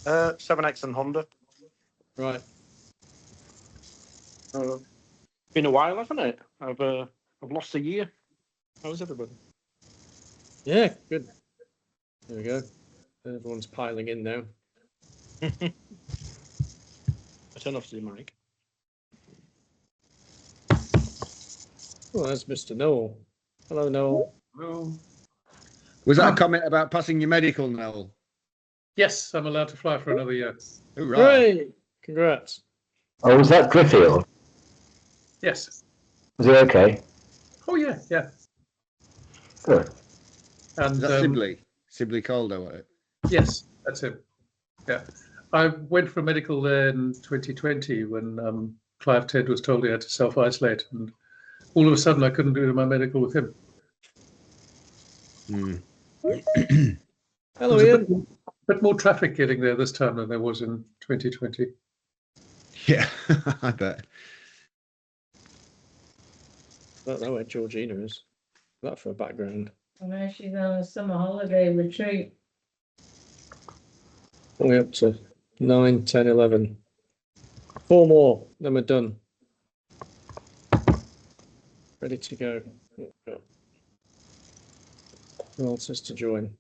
7X and Honda. Right. Been a while, hasn't it? I've lost a year. How's everybody? Yeah, good. There we go. Everyone's piling in now. I turn off the mic. Oh, that's Mr. Noel. Hello, Noel. Hello. Was that a comment about passing your medical, Noel? Yes, I'm allowed to fly for another year. Hoorah. Hooray! Congrats. Oh, was that Driffield? Yes. Was he okay? Oh, yeah, yeah. Good. And Is that Sibley Caldo at it? yes, that's him. Yeah. I went for medical there in 2020 when Clive Ted was told he had to self-isolate, and all of a sudden I couldn't do my medical with him. Hello, There's a Ian. bit more traffic getting there this time than there was in 2020. Yeah, I bet. I don't know where Georgina is. That for a background. I know she's on a summer holiday retreat. Only up to 9, 10, 11. 4 more, then we're done. Ready to go. Who else is to join?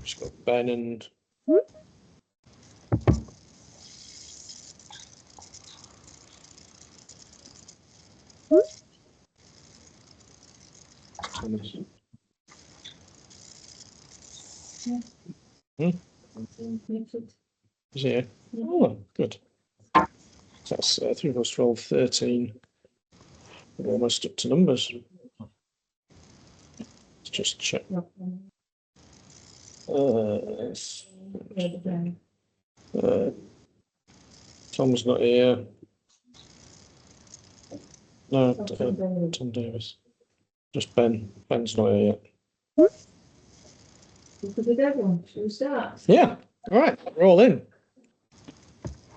Just got Ben and Thomas. Is he here? Oh, good. That's 3 plus 12, 13. We're almost up to numbers. Let's just check. Tom's not here. No, Tom Davis. Just Ben. Ben's not here yet. Look at everyone. Should we start? Yeah. All right. We're all in.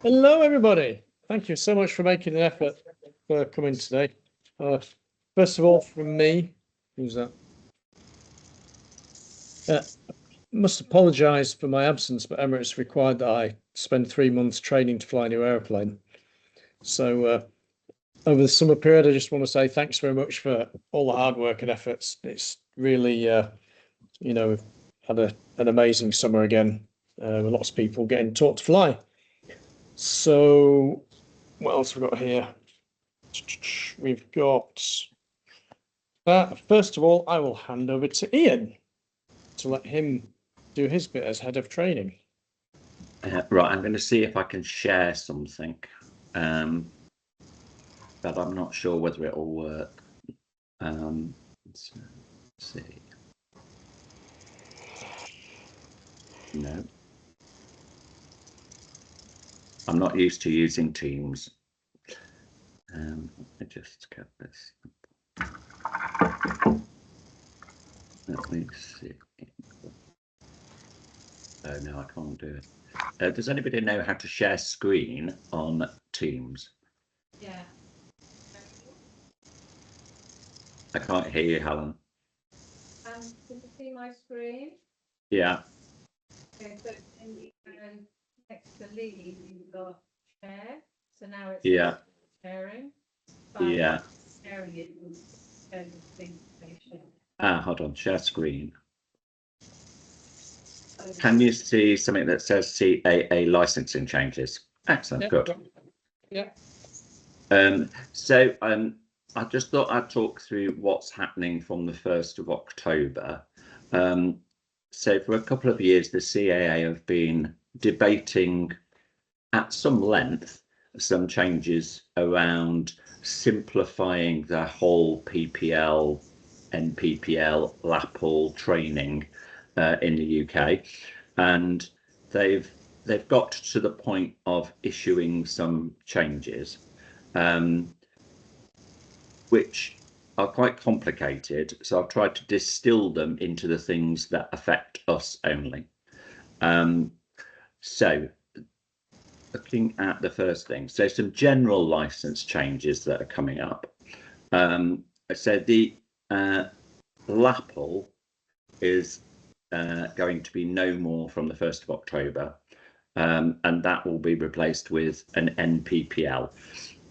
Hello, everybody. Thank you so much for making an effort for coming today. First of all, from me, who's that? Must apologise for my absence, but Emirates required that I spend 3 months training to fly a new aeroplane. So over the summer period, I just want to say thanks very much for all the hard work and efforts. It's really, you know, we've had an amazing summer again with lots of people getting taught to fly. So what else have we got here? We've got, first of all, I will hand over to Ian to let him do his bit as head of training. Right, I'm going to see if I can share something, but I'm not sure whether it will work. Let's see. No. I'm not used to using Teams. Let me just get this. Let me see. Oh no, I can't do it. Does anybody know how to share screen on Teams? Yeah. I can't hear you, Helen. Can you see my screen? Yeah. Okay, so next to Lee, you've got share. So now it's sharing. Yeah. Sharing it with everything. Hold on, share screen. Can you see something that says CAA licensing changes? Excellent, good. Yeah. So I just thought I'd talk through what's happening from the 1st of October. So for a couple of years, the CAA have been debating at some length some changes around simplifying the whole PPL, NPPL, LAPL training in the UK, and they've got to the point of issuing some changes, which are quite complicated. So I've tried to distill them into the things that affect us only. So looking at the first thing, so some general license changes that are coming up. So the LAPL is going to be no more from the 1st of October, and that will be replaced with an NPPL.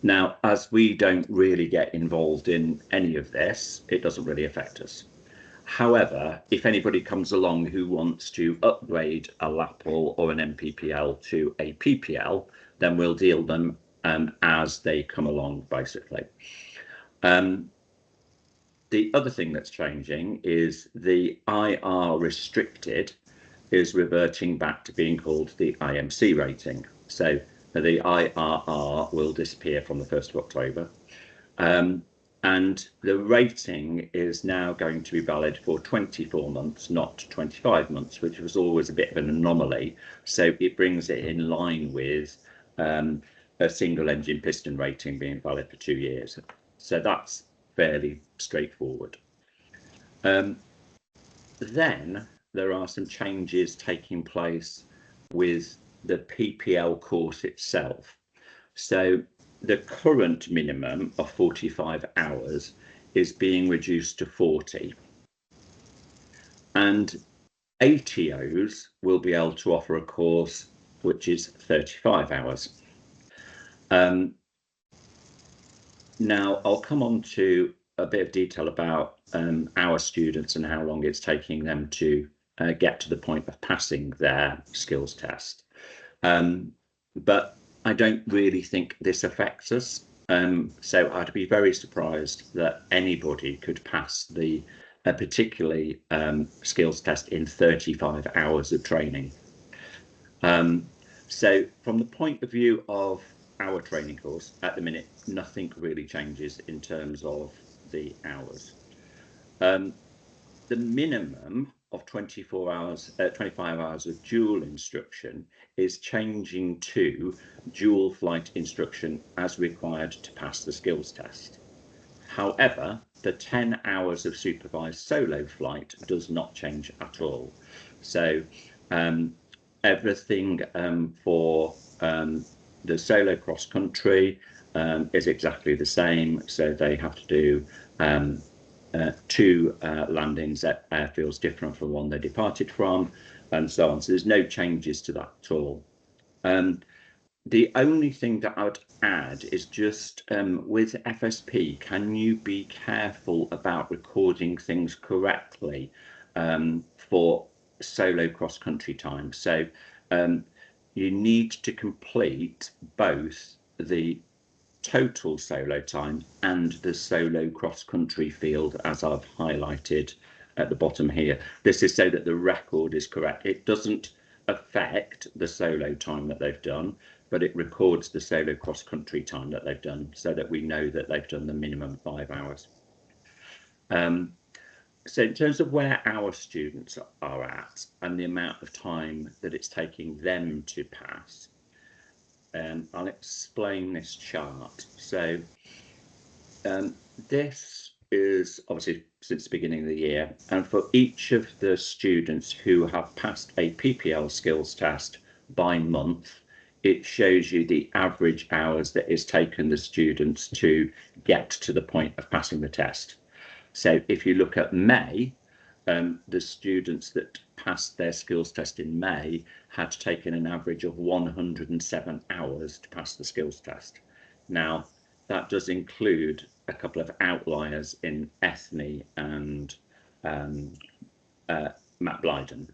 Now, as we don't really get involved in any of this, it doesn't really affect us. However, if anybody comes along who wants to upgrade a LAPL or an NPPL to a PPL, then we'll deal them as they come along, basically. The other thing that's changing is the IR restricted is reverting back to being called the IMC rating. So the IRR will disappear from the 1st of October. And the rating is now going to be valid for 24 months, not 25 months, which was always a bit of an anomaly. So it brings it in line with a single engine piston rating being valid for 2 years. So that's fairly straightforward. Then there are some changes taking place with the PPL course itself. So the current minimum of 45 hours is being reduced to 40. And ATOs will be able to offer a course which is 35 hours. Now, I'll come on to a bit of detail about our students and how long it's taking them to get to the point of passing their skills test. But I don't really think this affects us. So I'd be very surprised that anybody could pass the particularly skills test in 35 hours of training. So from the point of view of our training course, at the minute, nothing really changes in terms of the hours. The minimum of 25 hours of dual instruction is changing to dual flight instruction as required to pass the skills test. However, the 10 hours of supervised solo flight does not change at all. So everything for the solo cross country is exactly the same. So they have to do 2 landings at airfields different from one they departed from, and so on. So there's no changes to that at all. The only thing that I would add is just with FSP, can you be careful about recording things correctly for solo cross country time? So you need to complete both the total solo time and the solo cross-country field, as I've highlighted at the bottom here. This is so that the record is correct. It doesn't affect the solo time that they've done, but it records the solo cross-country time that they've done so that we know that they've done the minimum 5 hours. So in terms of where our students are at and the amount of time that it's taking them to pass, I'll explain this chart. So this is obviously since the beginning of the year, and for each of the students who have passed a PPL skills test by month, it shows you the average hours that it's taken the students to get to the point of passing the test. So if you look at May, the students that passed their skills test in May had taken an average of 107 hours to pass the skills test. Now, that does include a couple of outliers in Ethne and Matt Blyden.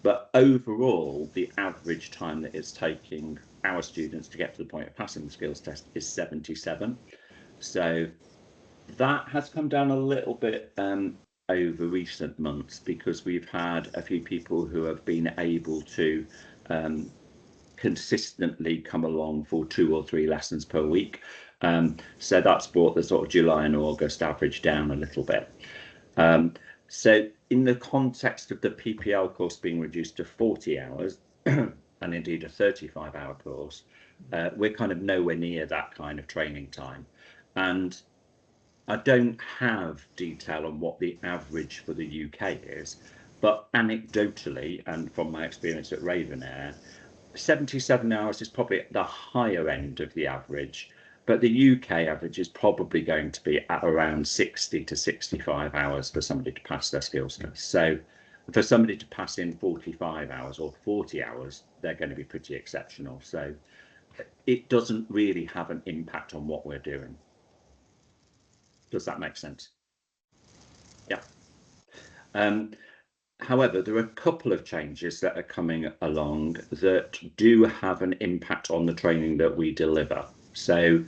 But overall, the average time that it's taking our students to get to the point of passing the skills test is 77. So that has come down a little bit over recent months because we've had a few people who have been able to consistently come along for 2 or 3 lessons per week. So that's brought the sort of July and August average down a little bit. So in the context of the PPL course being reduced to 40 hours and indeed a 35-hour course, we're kind of nowhere near that kind of training time. And I don't have detail on what the average for the UK is, but anecdotally, and from my experience at Raven Air, 77 hours is probably at the higher end of the average, but the UK average is probably going to be at around 60 to 65 hours for somebody to pass their skills test. So for somebody to pass in 45 hours or 40 hours, they're going to be pretty exceptional. So it doesn't really have an impact on what we're doing. Does that make sense? Yeah. However, there are a couple of changes that are coming along that do have an impact on the training that we deliver. So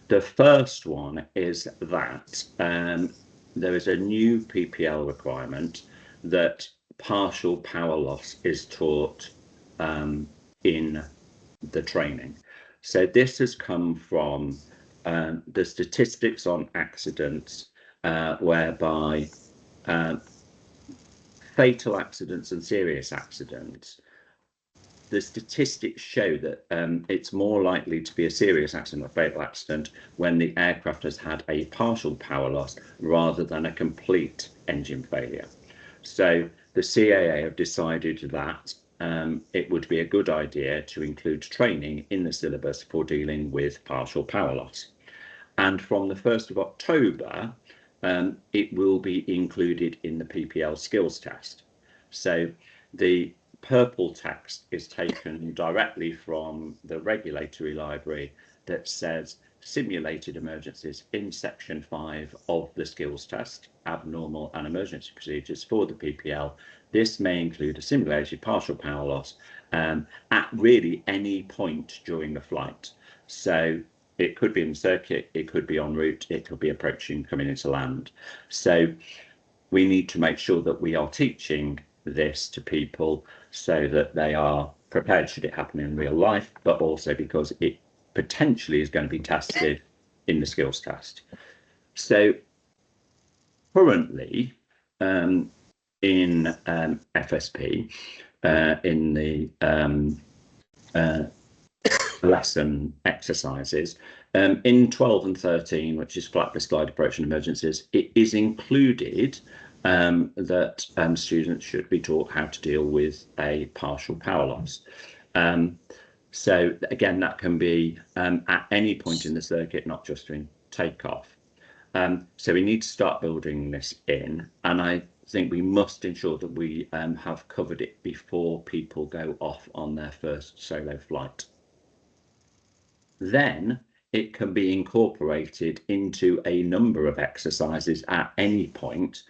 the first one is that there is a new PPL requirement that partial power loss is taught in the training. So this has come from the statistics on accidents, whereby fatal accidents and serious accidents, the statistics show that it's more likely to be a serious accident or fatal accident when the aircraft has had a partial power loss rather than a complete engine failure. So the CAA have decided that it would be a good idea to include training in the syllabus for dealing with partial power loss. And from the 1st of October, it will be included in the PPL skills test. So the purple text is taken directly from the regulatory library that says simulated emergencies in section 5 of the skills test, abnormal and emergency procedures for the PPL. This may include a simulated partial power loss at really any point during the flight. So it could be in the circuit, it could be en route, it could be approaching, coming into land. So we need to make sure that we are teaching this to people so that they are prepared should it happen in real life, but also because it potentially is going to be tested in the skills test. So currently in FSP, in the lesson exercises, in 12 and 13, which is flat risk glide approach and emergencies, it is included that students should be taught how to deal with a partial power loss. So again, that can be at any point in the circuit, not just during takeoff. So we need to start building this in, and I think we must ensure that we have covered it before people go off on their first solo flight. Then it can be incorporated into a number of exercises at any point.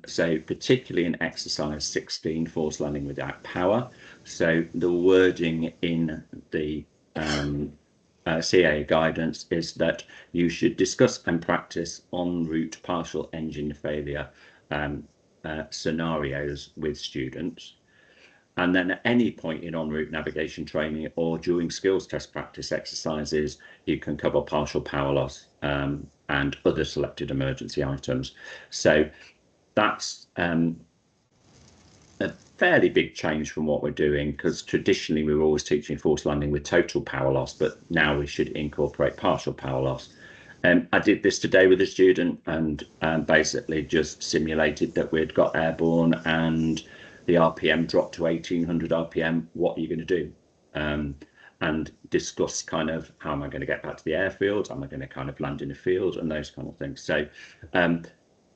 So particularly in exercise 16, forced landing without power. So the wording in the CAA guidance is that you should discuss and practice en route partial engine failure scenarios with students. And then at any point in en route navigation training or during skills test practice exercises, you can cover partial power loss and other selected emergency items. So that's a fairly big change from what we're doing, because traditionally we were always teaching forced landing with total power loss, but now we should incorporate partial power loss. I did this today with a student and basically just simulated that we'd got airborne and the RPM dropped to 1800 RPM. What are you going to do? And discuss kind of how am I going to get back to the airfield? Am I going to kind of land in a field and those kind of things? So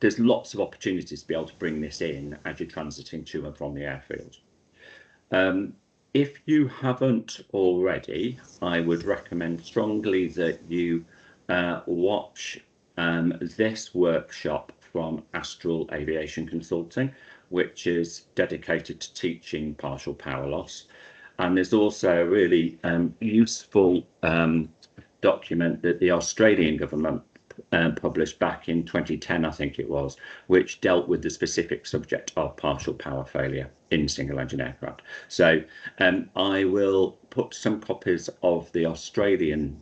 there's lots of opportunities to be able to bring this in as you're transiting to and from the airfield. If you haven't already, I would recommend strongly that you watch this workshop from Astral Aviation Consulting, which is dedicated to teaching partial power loss. And there's also a really useful document that the Australian government published back in 2010, I think it was, which dealt with the specific subject of partial power failure in single engine aircraft. So I will put some copies of the Australian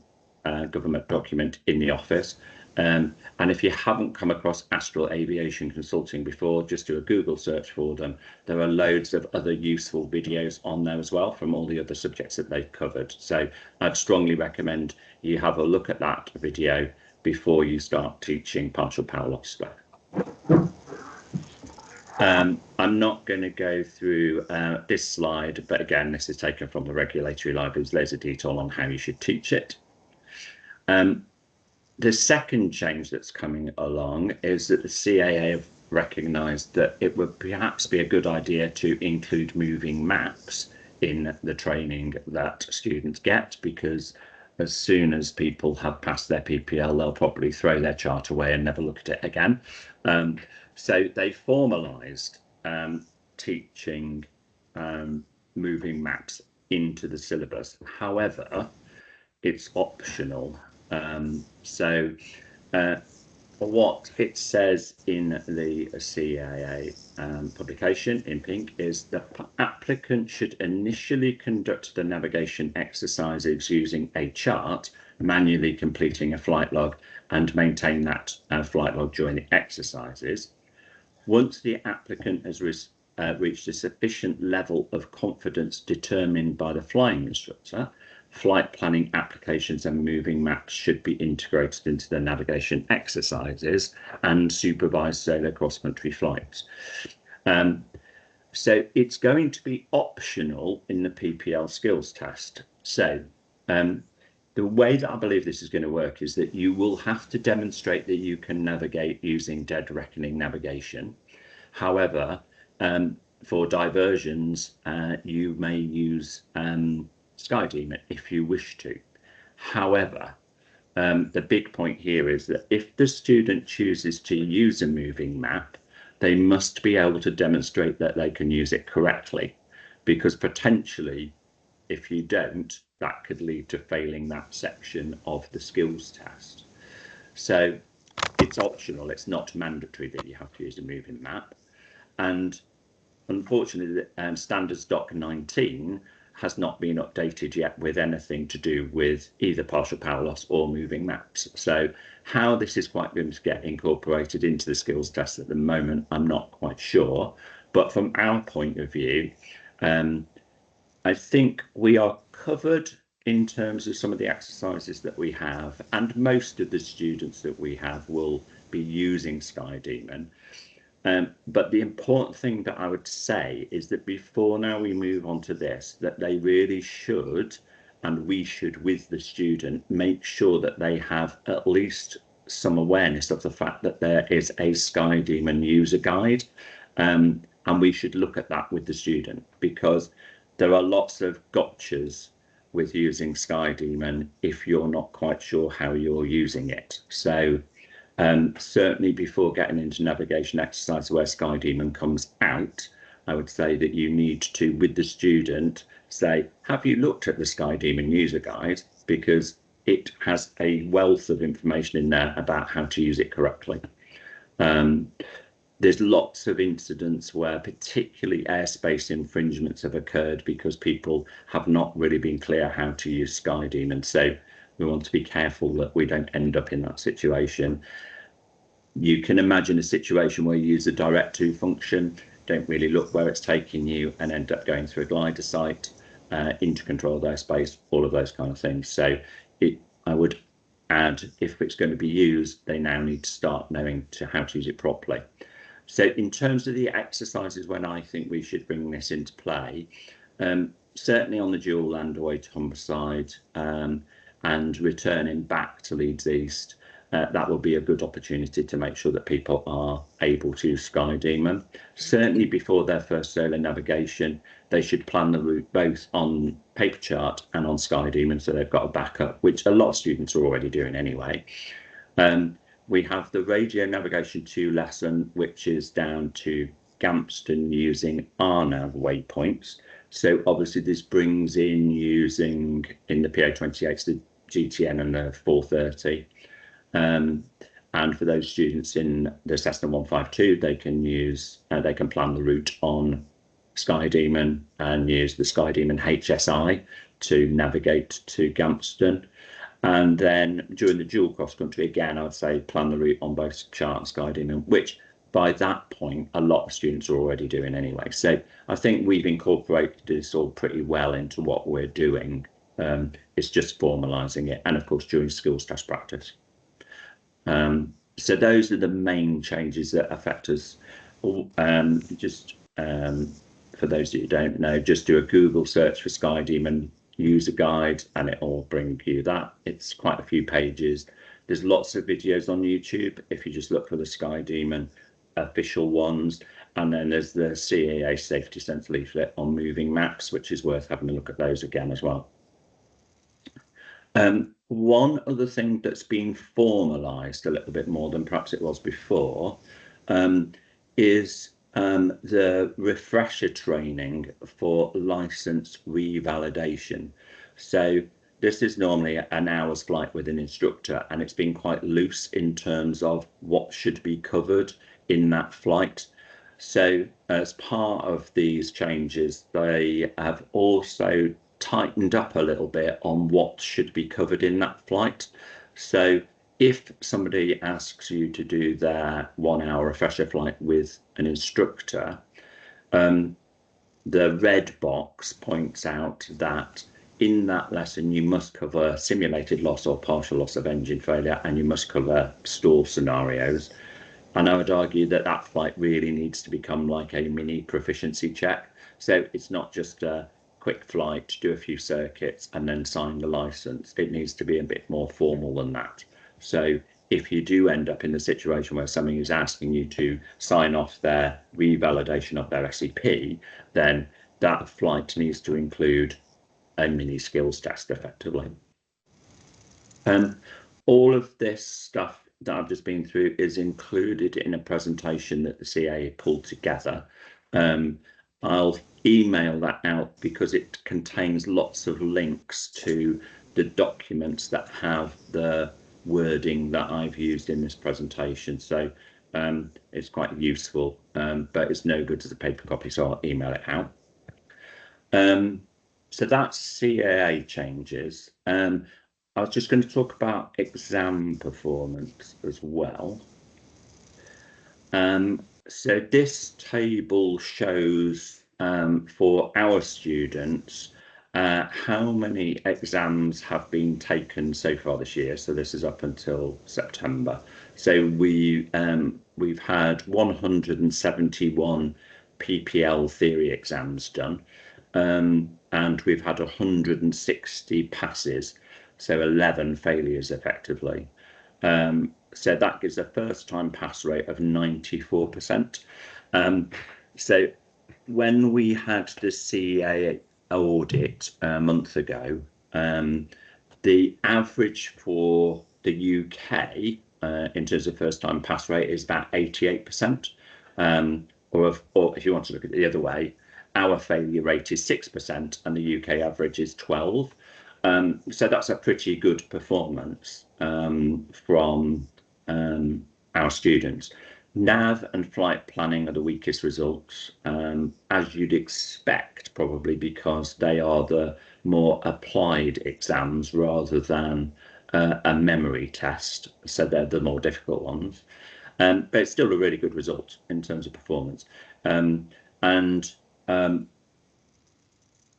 government document in the office. And if you haven't come across Astral Aviation Consulting before, just do a Google search for them. There are loads of other useful videos on there as well from all the other subjects that they've covered. So I'd strongly recommend you have a look at that video before you start teaching partial power loss stuff. I'm not going to go through this slide, but again, this is taken from the regulatory libraries. There's a detail on how you should teach it. The second change that's coming along is that the CAA have recognised that it would perhaps be a good idea to include moving maps in the training that students get, because as soon as people have passed their PPL, they'll probably throw their chart away and never look at it again. So they formalised teaching moving maps into the syllabus. However, it's optional. What it says in the CAA publication in pink is the applicant should initially conduct the navigation exercises using a chart, manually completing a flight log, and maintain that flight log during the exercises. Once the applicant has reached a sufficient level of confidence determined by the flying instructor, flight planning applications and moving maps should be integrated into the navigation exercises and supervised solo cross-country flights. So it's going to be optional in the PPL skills test. So the way that I believe this is going to work is that you will have to demonstrate that you can navigate using dead reckoning navigation. However, for diversions, you may use SkyDemon if you wish to. However, the big point here is that if the student chooses to use a moving map, they must be able to demonstrate that they can use it correctly, because potentially, if you don't, that could lead to failing that section of the skills test. So it's optional, it's not mandatory that you have to use a moving map. And unfortunately, Standards Doc 19 has not been updated yet with anything to do with either partial power loss or moving maps. So how this is quite going to get incorporated into the skills test at the moment, I'm not quite sure. But from our point of view, I think we are covered in terms of some of the exercises that we have, and most of the students that we have will be using SkyDemon. But the important thing that I would say is that before now we move on to this, that they really should, and we should with the student, make sure that they have at least some awareness of the fact that there is a SkyDemon user guide. And we should look at that with the student, because there are lots of gotchas with using SkyDemon if you're not quite sure how you're using it. So certainly before getting into navigation exercise where SkyDemon comes out, I would say that you need to, with the student, say, have you looked at the SkyDemon user guide? Because it has a wealth of information in there about how to use it correctly. There's lots of incidents where particularly airspace infringements have occurred because people have not really been clear how to use SkyDemon. So we want to be careful that we don't end up in that situation. You can imagine a situation where you use the direct to function, don't really look where it's taking you, and end up going through a glider site, into controlled airspace, all of those kind of things. So I would add, if it's going to be used, they now need to start knowing how to use it properly. So in terms of the exercises when I think we should bring this into play, certainly on the dual land away to Humberside and returning back to Leeds East, that will be a good opportunity to make sure that people are able to use SkyDemon. Certainly before their first solo navigation, they should plan the route both on paper chart and on SkyDemon, so they've got a backup, which a lot of students are already doing anyway. We have the radio navigation 2 lesson, which is down to Gampston using RNAV waypoints. So obviously this brings in using in the PA28 the GTN and the 430. And for those students in the Cessna 152, they can plan the route on SkyDemon and use the SkyDemon HSI to navigate to Gampston. And then during the dual cross country, again, I'd say plan the route on both chart and SkyDemon, which by that point, a lot of students are already doing anyway. So I think we've incorporated this all pretty well into what we're doing. It's just formalising it, and of course during skills test practice. So those are the main changes that affect us. For those that you don't know, just do a Google search for SkyDemon user guide and it will bring you that. It's quite a few pages. There's lots of videos on YouTube if you just look for the Sky Demon official ones, and then there's the CAA Safety Sense leaflet on moving maps, which is worth having a look at those again as well. One other thing that's been formalised a little bit more than perhaps it was before is the refresher training for licence revalidation. So this is normally an hour's flight with an instructor, and it's been quite loose in terms of what should be covered in that flight. So as part of these changes, they have also tightened up a little bit on what should be covered in that flight. So if somebody asks you to do their 1 hour refresher flight with an instructor, the red box points out that in that lesson you must cover simulated loss or partial loss of engine failure, and you must cover stall scenarios. And I would argue that that flight really needs to become like a mini proficiency check. So it's not just a quick flight, do a few circuits and then sign the license. It needs to be a bit more formal than that. So if you do end up in the situation where somebody is asking you to sign off their revalidation of their SEP, then that flight needs to include a mini skills test effectively. All of this stuff that I've just been through is included in a presentation that the CA pulled together. I'll email that out because it contains lots of links to the documents that have the wording that I've used in this presentation. So it's quite useful, but it's no good as a paper copy, so I'll email it out. So that's CAA changes. I was just going to talk about exam performance as well. So this table shows for our students how many exams have been taken so far this year. So this is up until September. So we've had 171 PPL theory exams done, and we've had 160 passes. So 11 failures effectively. So that gives a first time pass rate of 94%. So when we had the CEA audit a month ago, the average for the UK in terms of first time pass rate is about 88%. Or if you want to look at it the other way, our failure rate is 6% and the UK average is 12%. So that's a pretty good performance from our students. NAV and flight planning are the weakest results, as you'd expect, probably because they are the more applied exams rather than a memory test. So they're the more difficult ones. But it's still a really good result in terms of performance.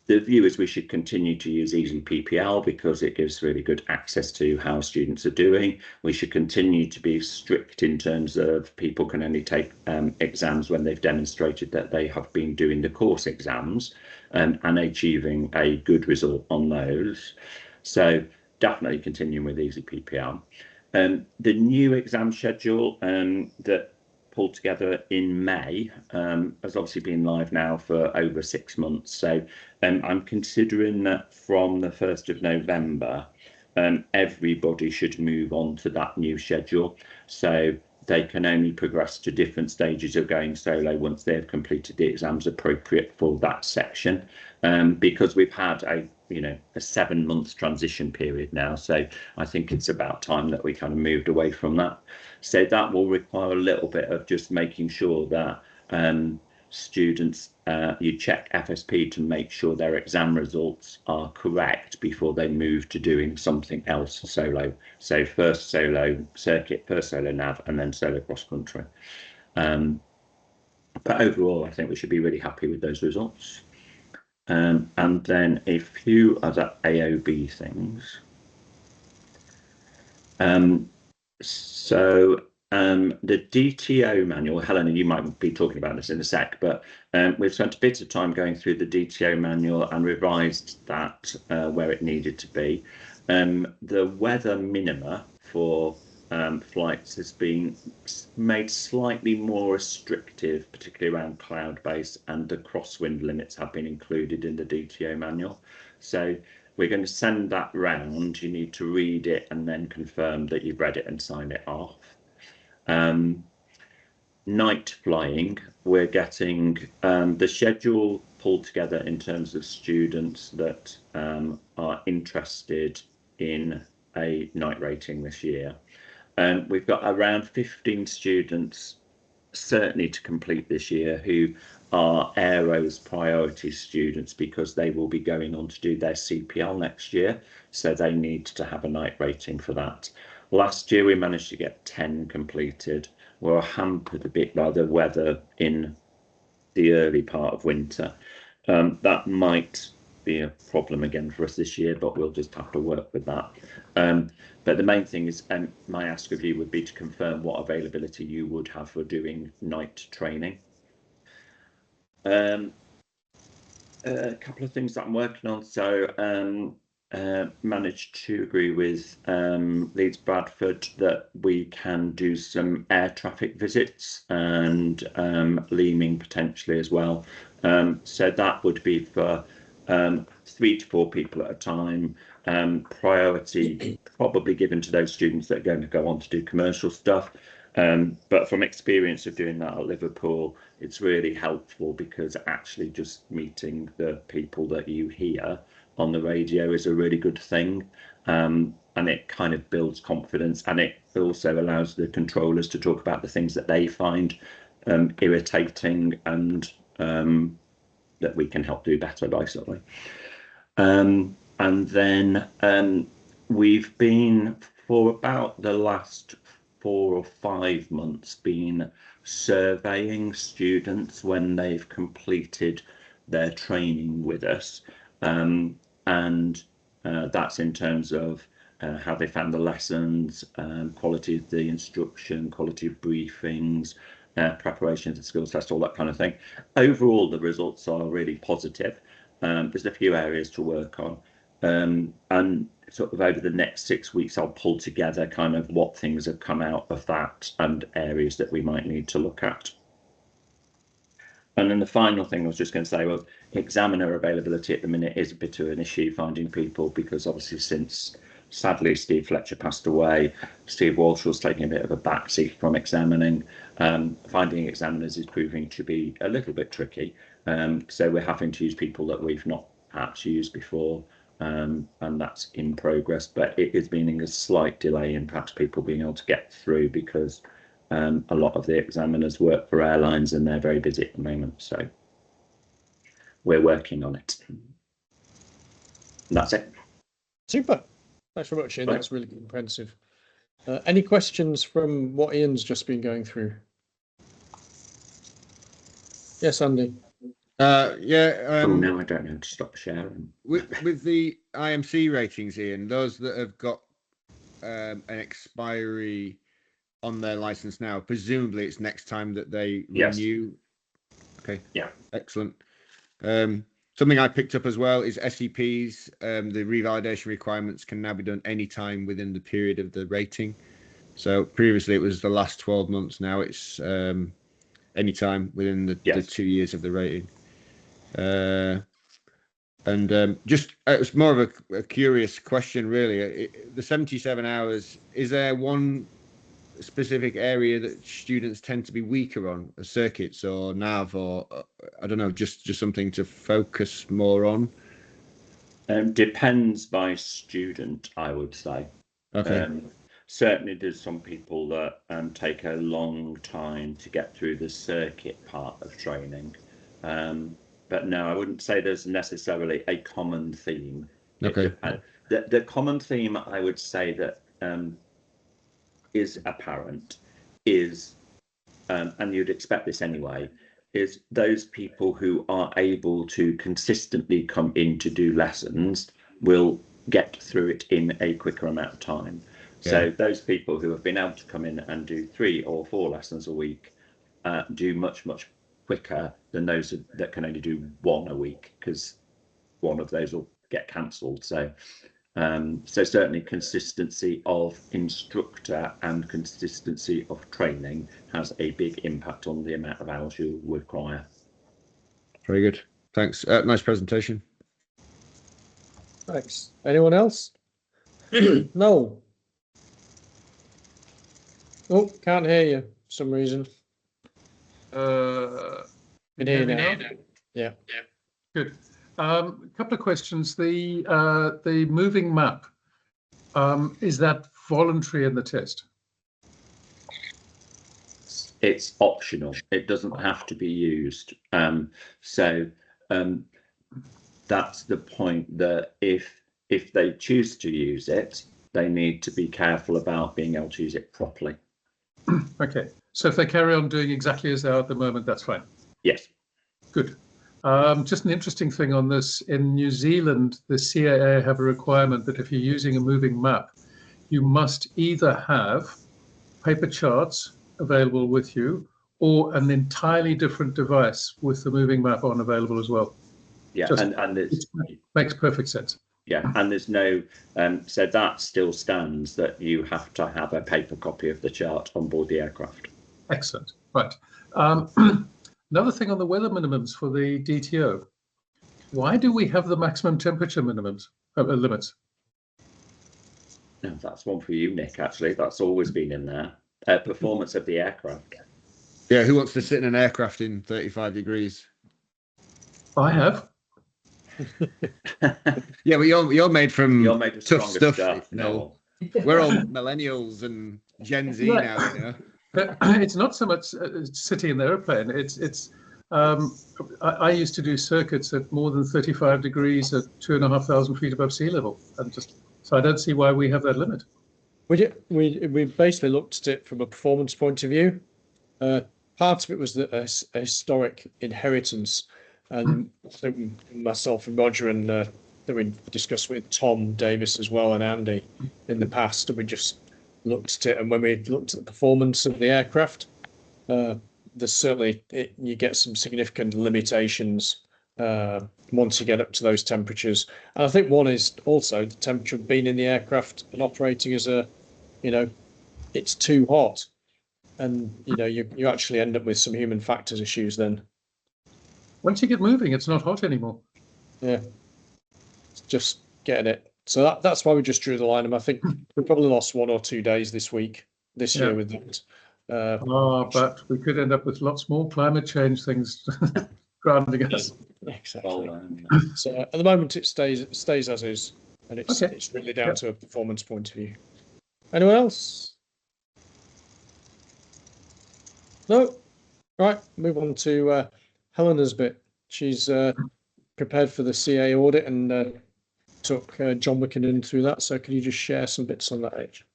The view is we should continue to use Easy PPL because it gives really good access to how students are doing. We should continue to be strict in terms of people can only take exams when they've demonstrated that they have been doing the course exams and achieving a good result on those. So definitely continuing with Easy PPL. The new exam schedule that pulled together in May has obviously been live now for over 6 months. So I'm considering that from the 1st of November, everybody should move on to that new schedule. So they can only progress to different stages of going solo once they've completed the exams appropriate for that section. Because we've had a 7-month transition period now. So I think it's about time that we kind of moved away from that. So that will require a little bit of just making sure that students, you check FSP to make sure their exam results are correct before they move to doing something else solo. So first solo circuit, first solo nav, and then solo cross country. But overall, I think we should be really happy with those results. And then a few other AOB things. The DTO manual, Helena, you might be talking about this in a sec, but we've spent a bit of time going through the DTO manual and revised that where it needed to be. The weather minima for flights has been made slightly more restrictive, particularly around cloud-based, and the crosswind limits have been included in the DTO manual. So we're going to send that round. You need to read it and then confirm that you've read it and sign it off. Night flying, we're getting the schedule pulled together in terms of students that are interested in a night rating this year. We've got around 15 students certainly to complete this year who are Aero's priority students because they will be going on to do their CPL next year, so they need to have a night rating for that. Last year we managed to get 10 completed. We're hampered a bit by the weather in the early part of winter. That might be a problem again for us this year, but we'll just have to work with that. But the main thing is, my ask of you would be to confirm what availability you would have for doing night training. A couple of things that I'm working on. So managed to agree with Leeds Bradford that we can do some air traffic visits and Leaming potentially as well. So that would be for 3 to 4 people at a time. Priority probably given to those students that are going to go on to do commercial stuff. But from experience of doing that at Liverpool, it's really helpful because actually just meeting the people that you hear on the radio is a really good thing. And it kind of builds confidence, and it also allows the controllers to talk about the things that they find irritating and that we can help do better, basically. And then we've been, for about the last 4 or 5 months, been surveying students when they've completed their training with us. And that's in terms of how they found the lessons, quality of the instruction, quality of briefings, preparation of the skills test, all that kind of thing. Overall, the results are really positive. There's a few areas to work on. And sort of over the next 6 weeks, I'll pull together kind of what things have come out of that and areas that we might need to look at. And then the final thing I was just going to say was examiner availability at the minute is a bit of an issue, finding people, because obviously since sadly Steve Fletcher passed away, Steve Walsh was taking a bit of a backseat from examining. Finding examiners is proving to be a little bit tricky. So we're having to use people that we've not perhaps used before, and that's in progress, but it is meaning a slight delay in perhaps people being able to get through because a lot of the examiners work for airlines and they're very busy at the moment, so we're working on it. And that's it. Super. Thanks very much, Ian. Right. That's really comprehensive. Any questions from what Ian's just been going through? Yes, Andy. Yeah. Oh, now I don't know how to stop sharing. With the IMC ratings, Ian, those that have got an expiry on their license now, presumably it's next time that they Yes. renew. Okay. Yeah. Excellent. Something I picked up as well is SEPs. The revalidation requirements can now be done anytime within the period of the rating. So previously it was the last 12 months. Now it's anytime within the 2 years of the rating. Just it was more of a curious question, really. The 77 hours, is there one specific area that students tend to be weaker on, circuits or nav, or I don't know, just something to focus more on? Depends by student, I would say. Okay. Certainly there's some people that take a long time to get through the circuit part of training. But no, I wouldn't say there's necessarily a common theme. Okay. The common theme I would say that is apparent is, and you'd expect this anyway, is those people who are able to consistently come in to do lessons will get through it in a quicker amount of time. Yeah. So those people who have been able to come in and do 3 or 4 lessons a week do much quicker than those that can only do 1 a week, because one of those will get cancelled. So So certainly consistency of instructor and consistency of training has a big impact on the amount of hours you require. Very good. Thanks. Nice presentation. Thanks. Anyone else? No. Oh, can't hear you for some reason. Can hear you now. Yeah. Good. A couple of questions. The moving map, is that voluntary in the test? It's optional. It doesn't have to be used. That's the point, that if they choose to use it, they need to be careful about being able to use it properly. Okay. So if they carry on doing exactly as they are at the moment, that's fine. Yes. Good. Just an interesting thing on this. In New Zealand, the CAA have a requirement that if you're using a moving map, you must either have paper charts available with you or an entirely different device with the moving map on available as well. Yeah, Just- and it's, It makes perfect sense. yeah, and there's no so that still stands, that you have to have a paper copy of the chart on board the aircraft. Excellent. Right. Another thing on the weather minimums for the DTO. Why do we have the maximum temperature minimums limits? No, that's one for you, Nick. Actually, that's always been in there. Performance of the aircraft. Yeah, who wants to sit in an aircraft in 35 degrees? I have. Yeah, but you're made from You're made of tough stronger stuff. No. We're all millennials and Gen Z Right. now, you know. It's not so much sitting in the airplane. I used to do circuits at more than 35 degrees at 2,500 feet above sea level, and so I don't see why we have that limit. We basically looked at it from a performance point of view. Part of it was a historic inheritance, and I think myself and Roger and that we discussed with Tom Davis as well and Andy in the past, and we just looked at it. And when we looked at the performance of the aircraft, there's certainly you get some significant limitations once you get up to those temperatures. And I think one is also the temperature of being in the aircraft and operating as it's too hot, and you actually end up with some human factors issues then. Once you get moving, it's not hot anymore. Yeah, it's just getting it. So that's why we just drew the line. And I think we probably lost 1 or 2 days this year with that. But we could end up with lots more climate change things grounding us. Exactly. So at the moment it stays as is, and it's really down to a performance point of view. Anyone else? No. Right. Move on to Helena's bit. She's prepared for the CA audit and took John Wickenden through that. So can you just share some bits on that, H?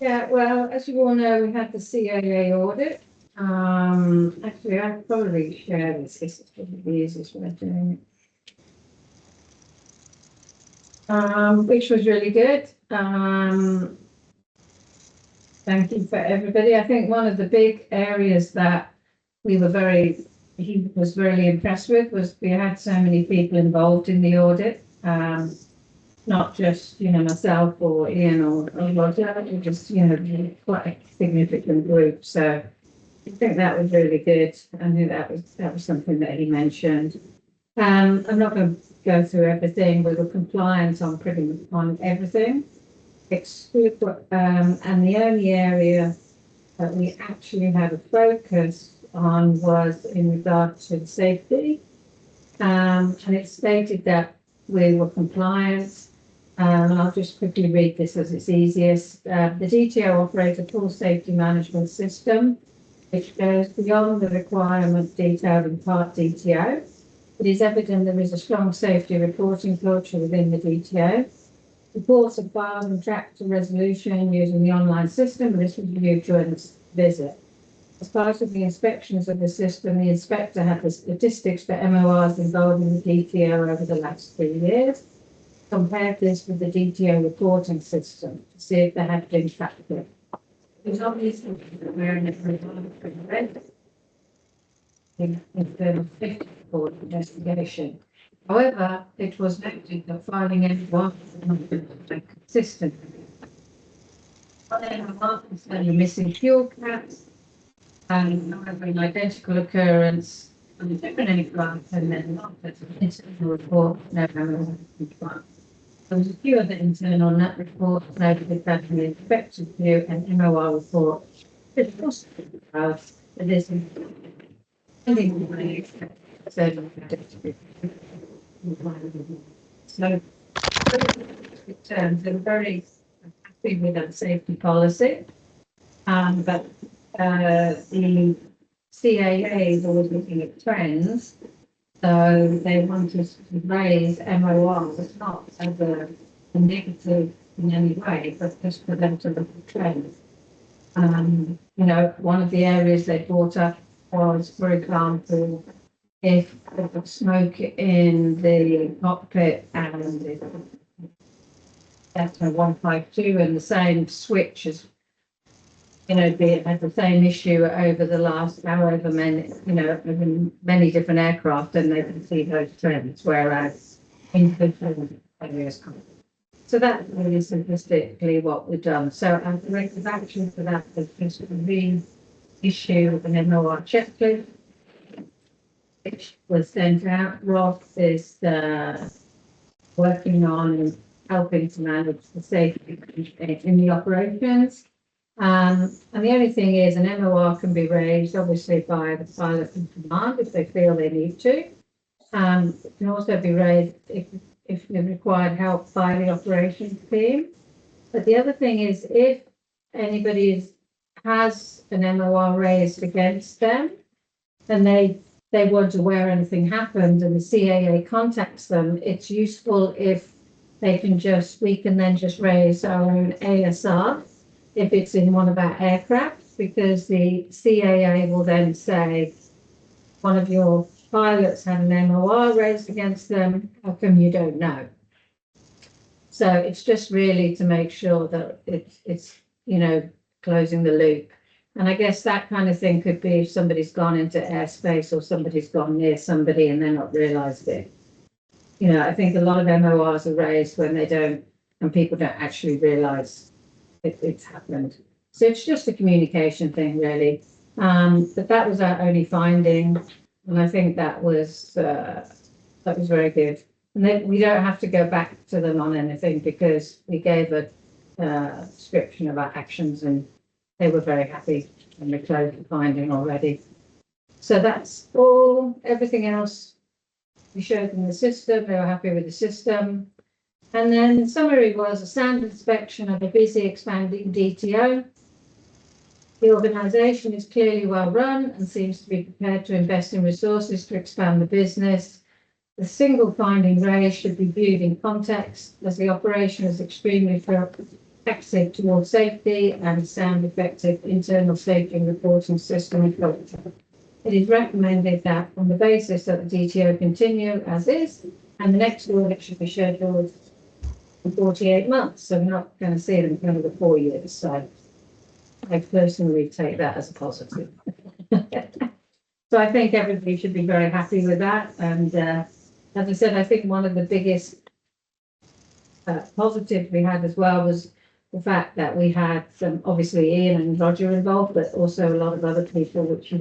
Yeah, well, as you all know, we had the CAA audit. Actually, I'll probably share this. This is probably the easiest way of doing it. Which was really good. Thank you for everybody. I think one of the big areas that he was very impressed with was we had so many people involved in the audit. Not just myself or Ian or Roger, just quite a significant group. So I think that was really good. I think that was something that he mentioned. I'm not going to go through everything. We were compliant on pretty much on everything. And the only area that we actually had a focus on was in regard to safety. And it stated that we were compliant. And I'll just quickly read this as it's easiest. The DTO operates a full safety management system, which goes beyond the requirement detailed in Part DTO. It is evident there is a strong safety reporting culture within the DTO. Reports are filed and tracked to resolution using the online system, and this was reviewed during the visit. As part of the inspections of the system, the inspector had the statistics for MORs involved in the DTO over the last 3 years. Compared this with the DTO reporting system to see if there had been factors. It was obviously in the safety report investigation. However, it was noted that filing M1 was not been consistent. On M1, it's only missing fuel caps, and however, an identical occurrence on a different aircraft, and then not as an internal report, no MOR compliant. There was a few other internal net reports noted that the inspector's view and MOR report is possible because it is so they're very happy with that safety policy. But the CAA is always looking at trends, so they want us to raise MOR, but not as a negative in any way, but just for them to look at trends. You know, one of the areas they brought up was, for example, if there was smoke in the cockpit and that's 152 and the same switch as, you know, had the same issue over the last however many, you know, many different aircraft, and they can see those trends, whereas individual areas can't. So that's really simplistically what we've done. So our corrective action for that is just to reissue an MOR checklist, which was sent out. Ross is working on helping to manage the safety in the operations. And the only thing is an MOR can be raised obviously by the pilot in command if they feel they need to. It can also be raised if they required help by the operations team. But the other thing is if anybody has an MOR raised against them and they weren't aware anything happened and the CAA contacts them, it's useful if we can then just raise our own ASR if it's in one of our aircraft, because the CAA will then say, one of your pilots had an MOR raised against them, how come you don't know? So it's just really to make sure that it's you know, closing the loop. And I guess that kind of thing could be if somebody's gone into airspace or somebody's gone near somebody and they're not realised it. You know, I think a lot of MORs are raised when they don't, and people don't actually realise it's happened. So it's just a communication thing, really. But that was our only finding, and I think that was very good. And then we don't have to go back to them on anything because we gave a description of our actions, and they were very happy and we closed the finding already. So that's all. Everything else we showed them the system. They were happy with the system. And then the summary was a sound inspection of a busy expanding DTO. The organisation is clearly well run and seems to be prepared to invest in resources to expand the business. The single finding raised should be viewed in context as the operation is extremely reflective towards safety and sound effective internal safety and reporting system and culture. It is recommended that on the basis that the DTO continue as is, and the next audit should be scheduled in 48 months. So we're not going to see them for another 4 years. So I personally take that as a positive. So I think everybody should be very happy with that. And as I said, I think one of the biggest positives we had as well was the fact that we had some, obviously Ian and Roger involved, but also a lot of other people, which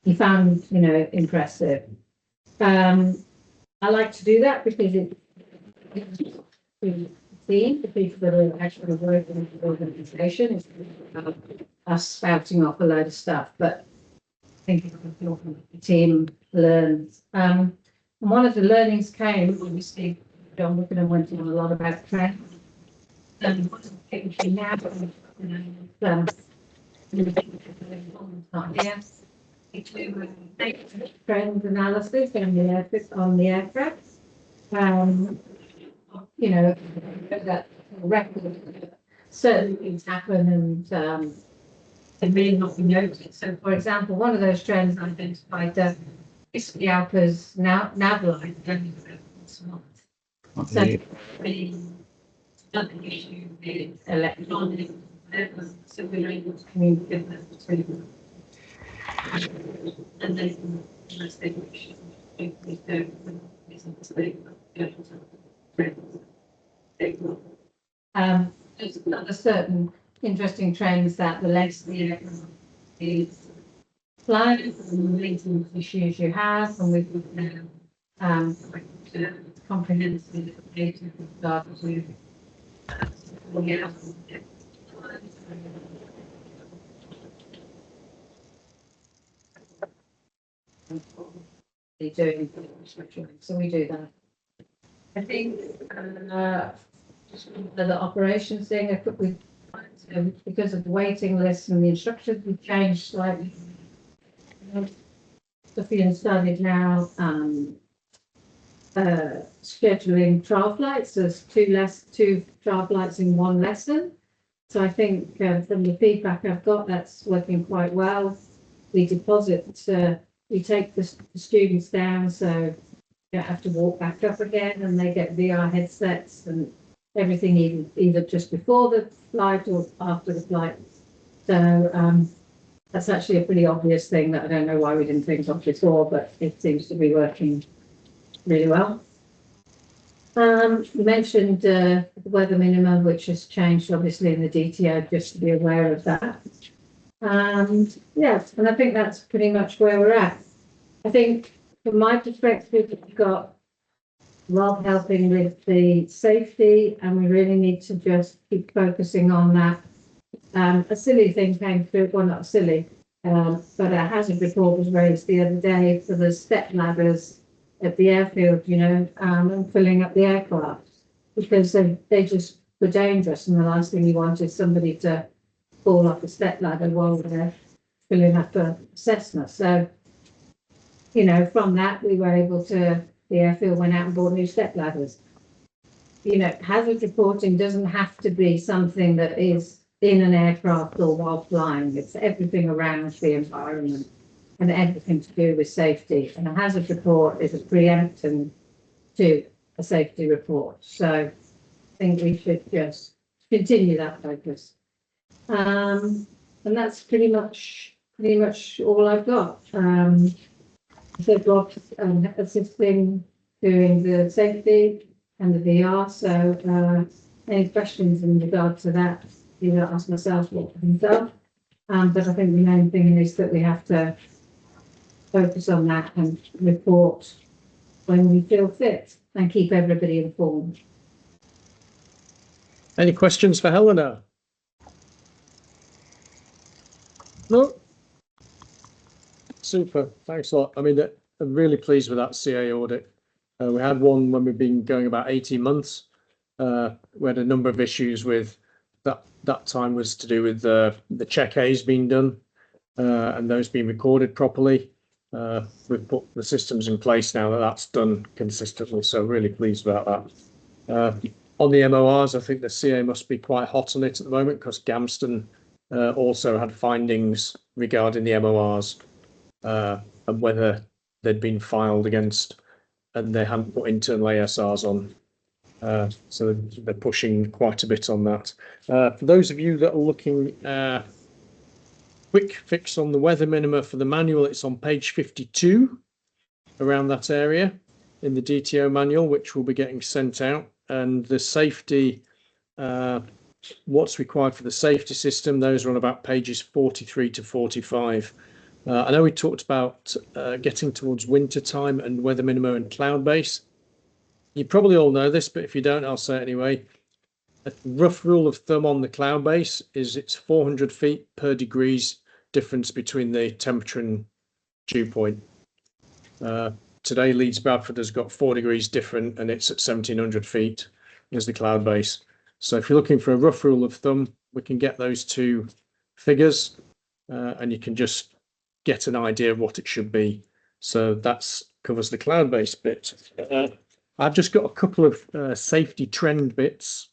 he found, you know, impressive. I like to do that because it's the people that are actually working in the organisation. It's us spouting off a load of stuff, but I think the team learns. And one of the learnings came, obviously, John Wickham went on a lot about trends. And one of the things we now to make trend analysis on the aircraft. You know, that record certain things happen and they may not be noted. So, for example, one of those trends identified that the Alpha's nav line only once a month. So, another issue with electronic, so we're able to communicate that between them. And then, unless they wish, There's other certain interesting trends that the less the flights and maintenance issues you have, and we've now comprehensive data with regard to doing restructuring. So we do that. I think the operations thing, I put with because of the waiting lists and the instructions, we've changed slightly. Sophia started now scheduling trial flights. There's two trial flights in one lesson. So I think from the feedback I've got, that's working quite well. We we take the students down, so you don't have to walk back up again, and they get VR headsets and everything, either just before the flight or after the flight. So that's actually a pretty obvious thing that I don't know why we didn't think of before, but it seems to be working really well. You mentioned the weather minimum, which has changed obviously in the DTO, just to be aware of that. Yes, and I think that's pretty much where we're at. I think from my perspective, we've got Rob helping with the safety, and we really need to just keep focusing on that. A silly thing came through, well, not silly, but a hazard report was raised the other day for the step ladders at the airfield, and filling up the aircraft, because they just were dangerous, and the last thing you want is somebody to fall off the step ladder while they're filling up a Cessna. So, from that, we were able to, the airfield went out and bought new step ladders. Hazard reporting doesn't have to be something that is in an aircraft or while flying. It's everything around the environment and everything to do with safety. And a hazard report is a preemption to a safety report. So I think we should just continue that focus. And that's pretty much all I've got. So Rob's assisting doing the safety and the VR. So any questions in regard to that, either ask myself or himself. But I think the main thing is that we have to focus on that and report when we feel fit and keep everybody informed. Any questions for Helena? No? Super, thanks a lot. I mean, I'm really pleased with that CA audit. We had one when we've been going about 18 months. We had a number of issues with that time was to do with the check A's being done and those being recorded properly. We've put the systems in place now that that's done consistently, so really pleased about that. On the MORs, I think the CA must be quite hot on it at the moment, because Gamston also had findings regarding the MORs and whether they'd been filed against and they hadn't put internal ASRs on. So they're pushing quite a bit on that. For those of you that are looking quick fix on the weather minima for the manual, it's on page 52, around that area in the DTO manual, which will be getting sent out. And the safety, what's required for the safety system, those are on about pages 43 to 45. I know we talked about getting towards winter time and weather minima and cloud base. You probably all know this, but if you don't, I'll say it anyway. A rough rule of thumb on the cloud base is it's 400 feet per degrees difference between the temperature and dew point. Today, Leeds Bradford has got 4 degrees different, and it's at 1700 feet is the cloud base. So if you're looking for a rough rule of thumb, we can get those two figures and you can just get an idea of what it should be. So that covers the cloud base bit. I've just got a couple of safety trend bits.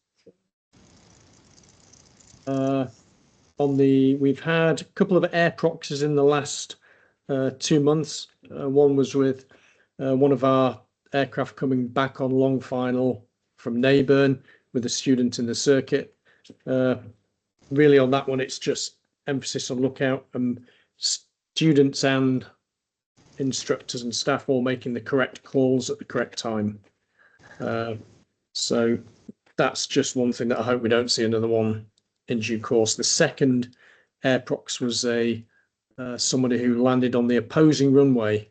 We've had a couple of air proxies in the last 2 months. One was with one of our aircraft coming back on long final from Neyburn with a student in the circuit. Really on that one, it's just emphasis on lookout. Students and instructors and staff all making the correct calls at the correct time. So that's just one thing that I hope we don't see another one in due course. The second airprox was somebody who landed on the opposing runway.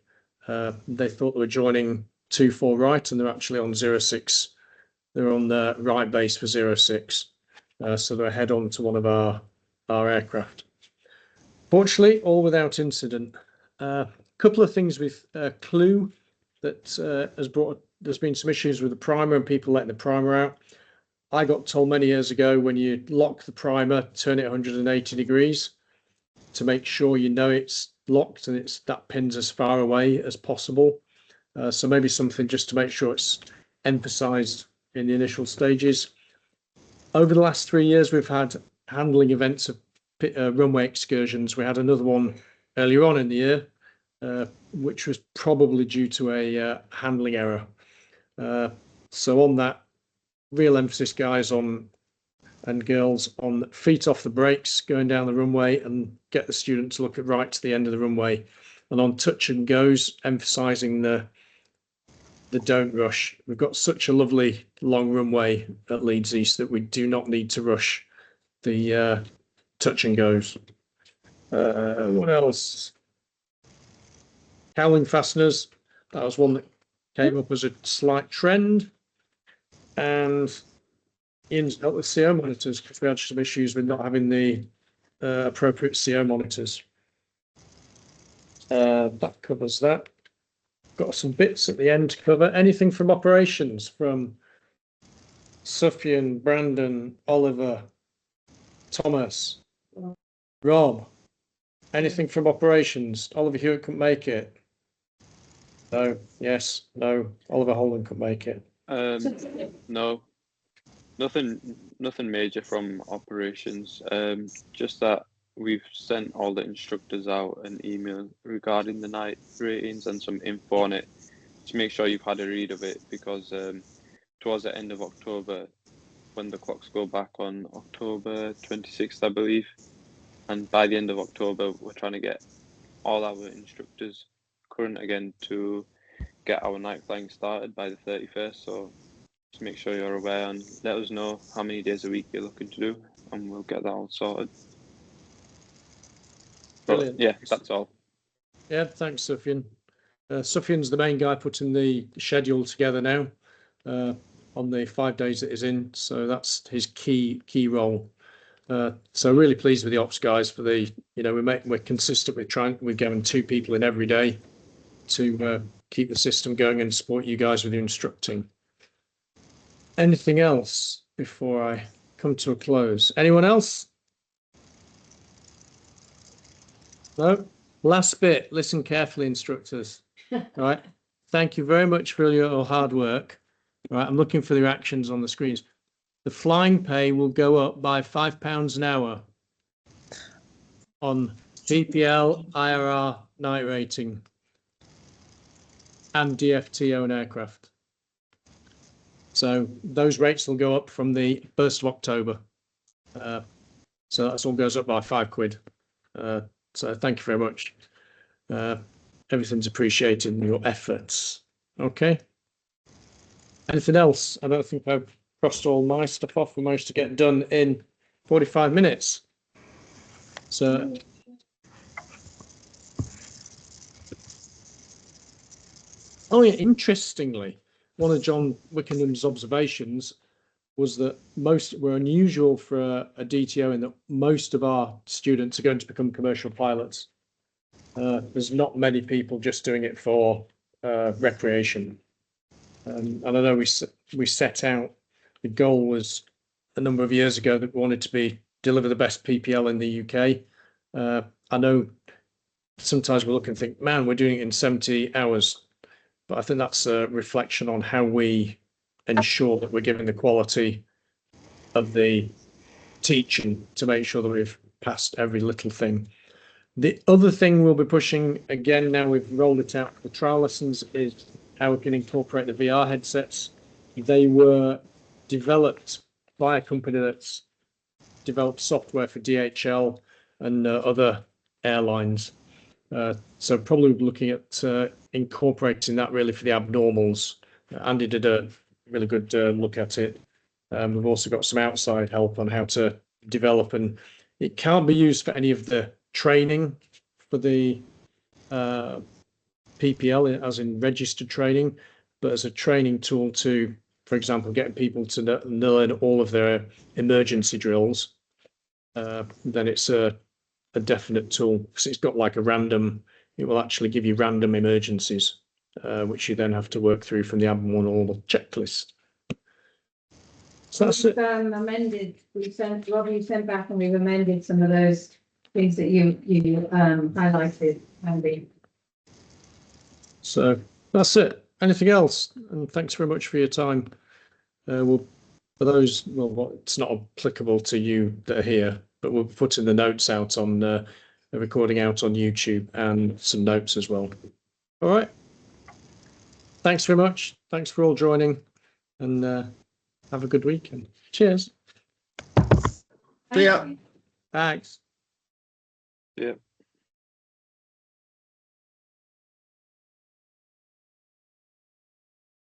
They thought they were joining 24 right, and they're actually on 06. They're on the right base for 06. So they're head on to one of our aircraft. Fortunately, all without incident. Couple of things with Clue that there's been some issues with the primer and people letting the primer out. I got told many years ago, when you lock the primer, turn it 180 degrees to make sure you know it's locked and that pin's as far away as possible. So maybe something just to make sure it's emphasized in the initial stages. Over the last 3 years, we've had handling events of runway excursions. We had another one earlier on in the year, which was probably due to a handling error. So on that, real emphasis, guys, and girls, on feet off the brakes going down the runway, and get the student to look at right to the end of the runway. And on touch and goes, emphasizing the don't rush. We've got such a lovely long runway at Leeds East that we do not need to rush the touch and goes. What else? Cowling fasteners. That was one that came up as a slight trend. And Ian's dealt with CO monitors because we had some issues with not having the appropriate CO monitors. That covers that. Got some bits at the end to cover. Anything from operations from Sufyan, Brandon, Oliver, Thomas, Rob? Anything from operations? Oliver Hewitt couldn't make it. No. Yes. No. Oliver Holland couldn't make it. No. Nothing major from operations. Just that we've sent all the instructors out an email regarding the night ratings and some info on it to make sure you've had a read of it, because towards the end of October, when the clocks go back on October 26th, I believe, and by the end of October, we're trying to get all our instructors current again to get our night flying started by the 31st. So just make sure you're aware and let us know how many days a week you're looking to do, and we'll get that all sorted. Brilliant. But, yeah, that's all. Yeah, thanks, Sufyan. Sufyan's the main guy putting the schedule together now on the 5 days that he's in. So that's his key role. So really pleased with the ops guys for the, we're consistent with we're getting 2 people in every day to keep the system going and support you guys with your instructing. Anything else before I come to a close? Anyone else? No? Last bit, listen carefully, instructors. All right. Thank you very much for your hard work. All right. I'm looking for the actions on the screens. The flying pay will go up by £5 an hour on PPL, IRR, night rating, and DFT own aircraft. So those rates will go up from the 1st of October. So that all goes up by £5. So thank you very much. Everything's appreciated in your efforts. Okay. Anything else? I don't think I've crossed all my stuff off. We managed to get done in 45 minutes. So oh yeah, interestingly, one of John Wickenham's observations was that most were unusual for a DTO in that most of our students are going to become commercial pilots. There's not many people just doing it for recreation. And I know we set out, the goal was a number of years ago that we wanted to deliver the best PPL in the UK. I know sometimes we look and think, man, we're doing it in 70 hours. But I think that's a reflection on how we ensure that we're giving the quality of the teaching to make sure that we've passed every little thing. The other thing we'll be pushing, again, now we've rolled it out for the trial lessons, is how we can incorporate the VR headsets. They were developed by a company that's developed software for DHL and other airlines. So probably looking at incorporating that really for the abnormals. Andy did a really good look at it. We've also got some outside help on how to develop, and it can't be used for any of the training for the PPL, as in registered training, but as a training tool to, for example, getting people to learn all of their emergency drills, then it's a definite tool, because it's got like a random, it will actually give you random emergencies, which you then have to work through from the abnormal checklist. So that's it. Amended, Robbie, you sent back and we've amended some of those things that you highlighted, Andy. So that's it. Anything else? And thanks very much for your time. For those, well, it's not applicable to you that are here, but we'll put in the notes out on the recording out on YouTube and some notes as well. All right. Thanks very much. Thanks for all joining, and have a good weekend. Cheers. See ya. Thanks. Yeah.